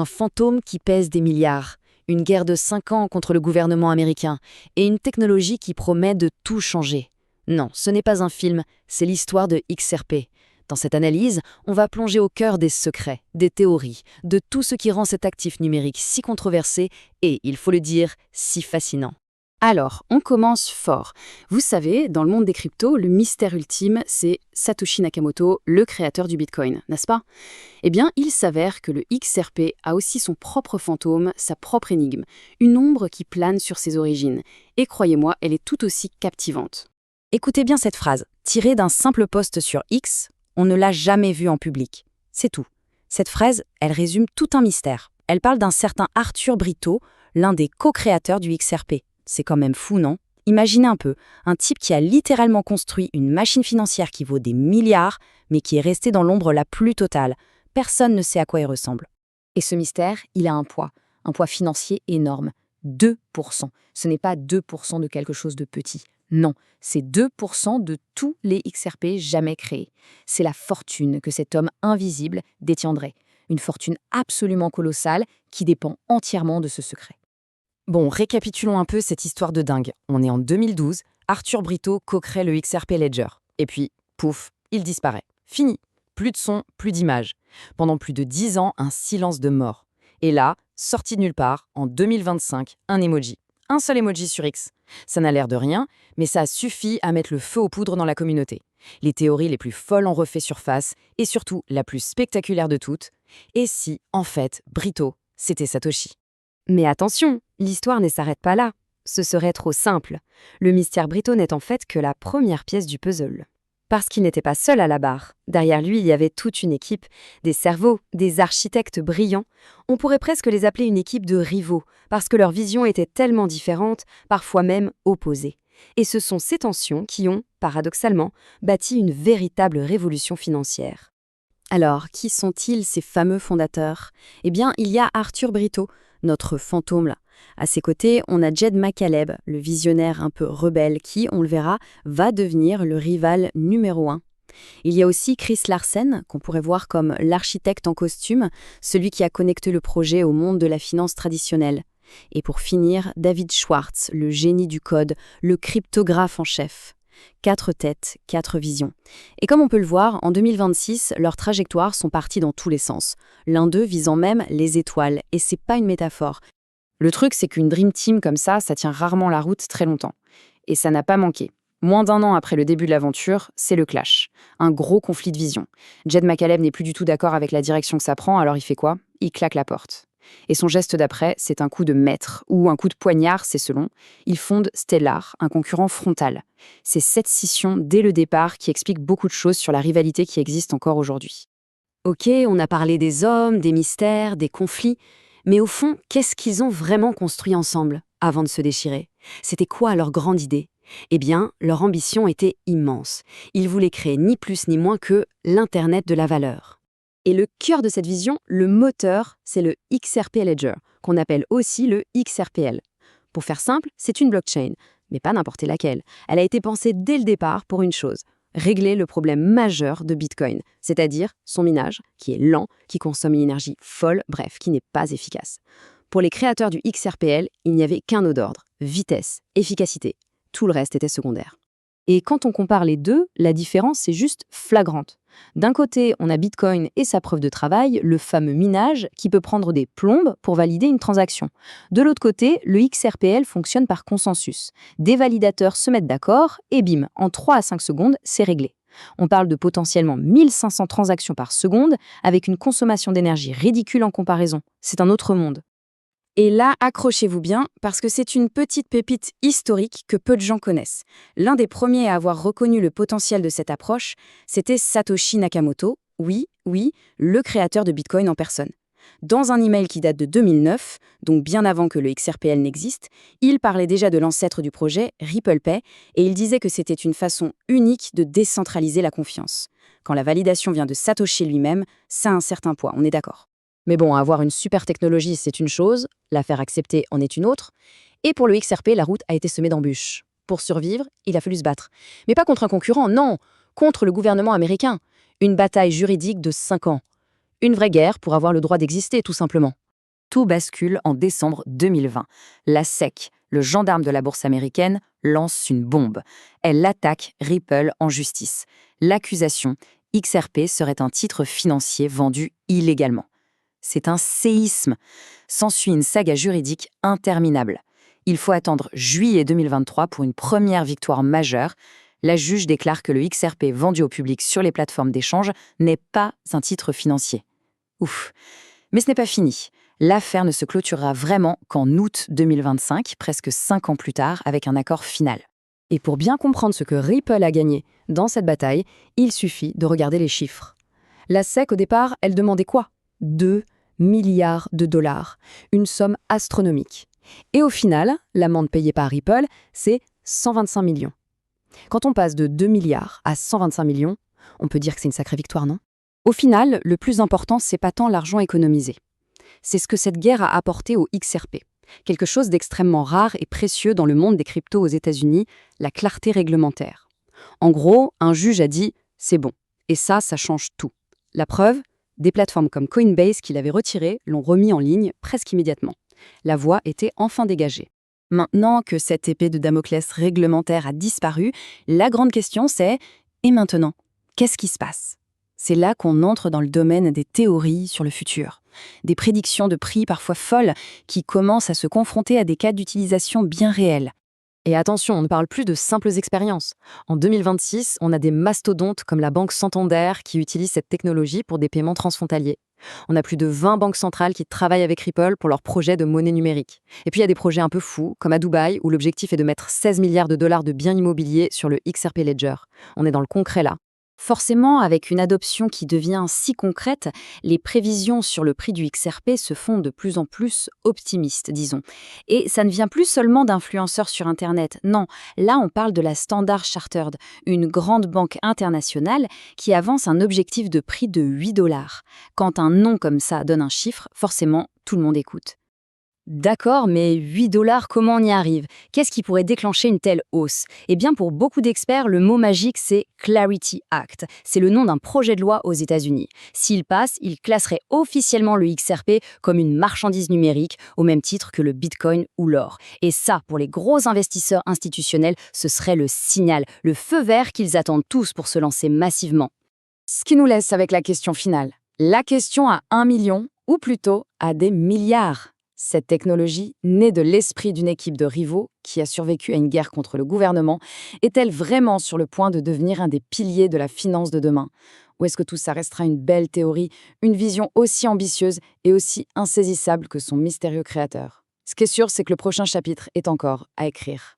Un fantôme qui pèse des milliards, une guerre de 5 ans contre le gouvernement américain et une technologie qui promet de tout changer. Non, ce n'est pas un film, c'est l'histoire de XRP. Dans cette analyse, on va plonger au cœur des secrets, des théories, de tout ce qui rend cet actif numérique si controversé et, il faut le dire, si fascinant. Alors, on commence fort. Vous savez, dans le monde des cryptos, le mystère ultime, c'est Satoshi Nakamoto, le créateur du Bitcoin, n'est-ce pas? Eh bien, il s'avère que le XRP a aussi son propre fantôme, sa propre énigme, une ombre qui plane sur ses origines. Et croyez-moi, elle est tout aussi captivante. Écoutez bien cette phrase, tirée d'un simple post sur X, on ne l'a jamais vue en public. C'est tout. Cette phrase, elle résume tout un mystère. Elle parle d'un certain Arthur Brito, l'un des co-créateurs du XRP. C'est quand même fou, non? Imaginez un peu, un type qui a littéralement construit une machine financière qui vaut des milliards, mais qui est resté dans l'ombre la plus totale. Personne ne sait à quoi il ressemble. Et ce mystère, il a un poids financier énorme. 2%. Ce n'est pas 2% de quelque chose de petit. Non, c'est 2% de tous les XRP jamais créés. C'est la fortune que cet homme invisible détiendrait. Une fortune absolument colossale qui dépend entièrement de ce secret. Bon, récapitulons un peu cette histoire de dingue. On est en 2012, Arthur Brito co-crée le XRP Ledger. Et puis, pouf, il disparaît. Fini. Plus de son, plus d'images. Pendant plus de 10 ans, un silence de mort. Et là, sorti de nulle part, en 2025, un emoji. Un seul emoji sur X. Ça n'a l'air de rien, mais ça a suffi à mettre le feu aux poudres dans la communauté. Les théories les plus folles ont refait surface, et surtout la plus spectaculaire de toutes. Et si, en fait, Brito, c'était Satoshi? Mais attention, l'histoire ne s'arrête pas là. Ce serait trop simple. Le mystère Brito n'est en fait que la première pièce du puzzle. Parce qu'il n'était pas seul à la barre. Derrière lui, il y avait toute une équipe, des cerveaux, des architectes brillants. On pourrait presque les appeler une équipe de rivaux, parce que leurs visions étaient tellement différentes, parfois même opposées. Et ce sont ces tensions qui ont, paradoxalement, bâti une véritable révolution financière. Alors, qui sont-ils ces fameux fondateurs? Eh bien, il y a Arthur Brito, notre fantôme là. À ses côtés, on a Jed McCaleb, le visionnaire un peu rebelle qui, on le verra, va devenir le rival numéro 1. Il y a aussi Chris Larsen, qu'on pourrait voir comme l'architecte en costume, celui qui a connecté le projet au monde de la finance traditionnelle. Et pour finir, David Schwartz, le génie du code, le cryptographe en chef. 4 têtes, 4 visions. Et comme on peut le voir, en 2026, leurs trajectoires sont parties dans tous les sens. L'un d'eux visant même les étoiles, et c'est pas une métaphore. Le truc, c'est qu'une Dream Team comme ça tient rarement la route très longtemps. Et ça n'a pas manqué. Moins d'1 an après le début de l'aventure, c'est le clash. Un gros conflit de vision. Jed McCaleb n'est plus du tout d'accord avec la direction que ça prend, alors il fait quoi? Il claque la porte. Et son geste d'après, c'est un coup de maître, ou un coup de poignard, c'est selon. Il fonde Stellar, un concurrent frontal. C'est cette scission, dès le départ, qui explique beaucoup de choses sur la rivalité qui existe encore aujourd'hui. Ok, on a parlé des hommes, des mystères, des conflits, mais au fond, qu'est-ce qu'ils ont vraiment construit ensemble, avant de se déchirer? C'était quoi leur grande idée? Eh bien, leur ambition était immense. Ils voulaient créer ni plus ni moins que l'Internet de la valeur. Et le cœur de cette vision, le moteur, c'est le XRP Ledger, qu'on appelle aussi le XRPL. Pour faire simple, c'est une blockchain, mais pas n'importe laquelle. Elle a été pensée dès le départ pour une chose, régler le problème majeur de Bitcoin, c'est-à-dire son minage, qui est lent, qui consomme une énergie folle, bref, qui n'est pas efficace. Pour les créateurs du XRPL, il n'y avait qu'un mot d'ordre, vitesse, efficacité. Tout le reste était secondaire. Et quand on compare les deux, la différence est juste flagrante. D'un côté, on a Bitcoin et sa preuve de travail, le fameux minage, qui peut prendre des plombes pour valider une transaction. De l'autre côté, le XRPL fonctionne par consensus. Des validateurs se mettent d'accord et bim, en 3 à 5 secondes, c'est réglé. On parle de potentiellement 1500 transactions par seconde, avec une consommation d'énergie ridicule en comparaison. C'est un autre monde. Et là, accrochez-vous bien, parce que c'est une petite pépite historique que peu de gens connaissent. L'un des premiers à avoir reconnu le potentiel de cette approche, c'était Satoshi Nakamoto, oui, le créateur de Bitcoin en personne. Dans un email qui date de 2009, donc bien avant que le XRPL n'existe, il parlait déjà de l'ancêtre du projet, RipplePay, et il disait que c'était une façon unique de décentraliser la confiance. Quand la validation vient de Satoshi lui-même, ça a un certain poids, on est d'accord. Mais bon, avoir une super technologie, c'est une chose, la faire accepter en est une autre. Et pour le XRP, la route a été semée d'embûches. Pour survivre, il a fallu se battre. Mais pas contre un concurrent, non, contre le gouvernement américain. Une bataille juridique de 5 ans. Une vraie guerre pour avoir le droit d'exister, tout simplement. tout bascule en décembre 2020. La SEC, le gendarme de la bourse américaine, lance une bombe. Elle attaque Ripple en justice. L'accusation, XRP serait un titre financier vendu illégalement. C'est un séisme. S'ensuit une saga juridique interminable. Il faut attendre juillet 2023 pour une première victoire majeure. La juge déclare que le XRP vendu au public sur les plateformes d'échange n'est pas un titre financier. Ouf. Mais ce n'est pas fini. L'affaire ne se clôturera vraiment qu'en août 2025, presque 5 ans plus tard, avec un accord final. Et pour bien comprendre ce que Ripple a gagné dans cette bataille, il suffit de regarder les chiffres. La SEC, au départ, elle demandait quoi ? 2 milliards de dollars, une somme astronomique. Et au final, l'amende payée par Ripple, c'est 125 millions. Quand on passe de 2 milliards à 125 millions, on peut dire que c'est une sacrée victoire, non ? Au final, le plus important, c'est pas tant l'argent économisé. C'est ce que cette guerre a apporté au XRP. Quelque chose d'extrêmement rare et précieux dans le monde des cryptos aux États-Unis, la clarté réglementaire. En gros, un juge a dit « c'est bon ». Et ça change tout. La preuve, des plateformes comme Coinbase qui l'avaient retiré l'ont remis en ligne presque immédiatement. La voie était enfin dégagée. Maintenant que cette épée de Damoclès réglementaire a disparu, la grande question c'est « et maintenant, qu'est-ce qui se passe ?» C'est là qu'on entre dans le domaine des théories sur le futur. Des prédictions de prix parfois folles qui commencent à se confronter à des cas d'utilisation bien réels. Et attention, on ne parle plus de simples expériences. En 2026, on a des mastodontes comme la Banque Santander qui utilisent cette technologie pour des paiements transfrontaliers. On a plus de 20 banques centrales qui travaillent avec Ripple pour leur projet de monnaie numérique. Et puis il y a des projets un peu fous, comme à Dubaï, où l'objectif est de mettre 16 milliards de dollars de biens immobiliers sur le XRP Ledger. On est dans le concret là. Forcément, avec une adoption qui devient si concrète, les prévisions sur le prix du XRP se font de plus en plus optimistes, disons. Et ça ne vient plus seulement d'influenceurs sur Internet, non, là on parle de la Standard Chartered, une grande banque internationale qui avance un objectif de prix de 8 dollars. Quand un nom comme ça donne un chiffre, forcément, tout le monde écoute. D'accord, mais 8 dollars, comment on y arrive ? Qu'est-ce qui pourrait déclencher une telle hausse ? Eh bien, pour beaucoup d'experts, le mot magique, c'est Clarity Act. C'est le nom d'un projet de loi aux États-Unis. S'il passe, il classerait officiellement le XRP comme une marchandise numérique, au même titre que le Bitcoin ou l'or. Et ça, pour les gros investisseurs institutionnels, ce serait le signal, le feu vert qu'ils attendent tous pour se lancer massivement. Ce qui nous laisse avec la question finale. La question à 1 million, ou plutôt à des milliards. Cette technologie, née de l'esprit d'une équipe de rivaux qui a survécu à une guerre contre le gouvernement, est-elle vraiment sur le point de devenir un des piliers de la finance de demain ? Ou est-ce que tout ça restera une belle théorie, une vision aussi ambitieuse et aussi insaisissable que son mystérieux créateur ? Ce qui est sûr, c'est que le prochain chapitre est encore à écrire.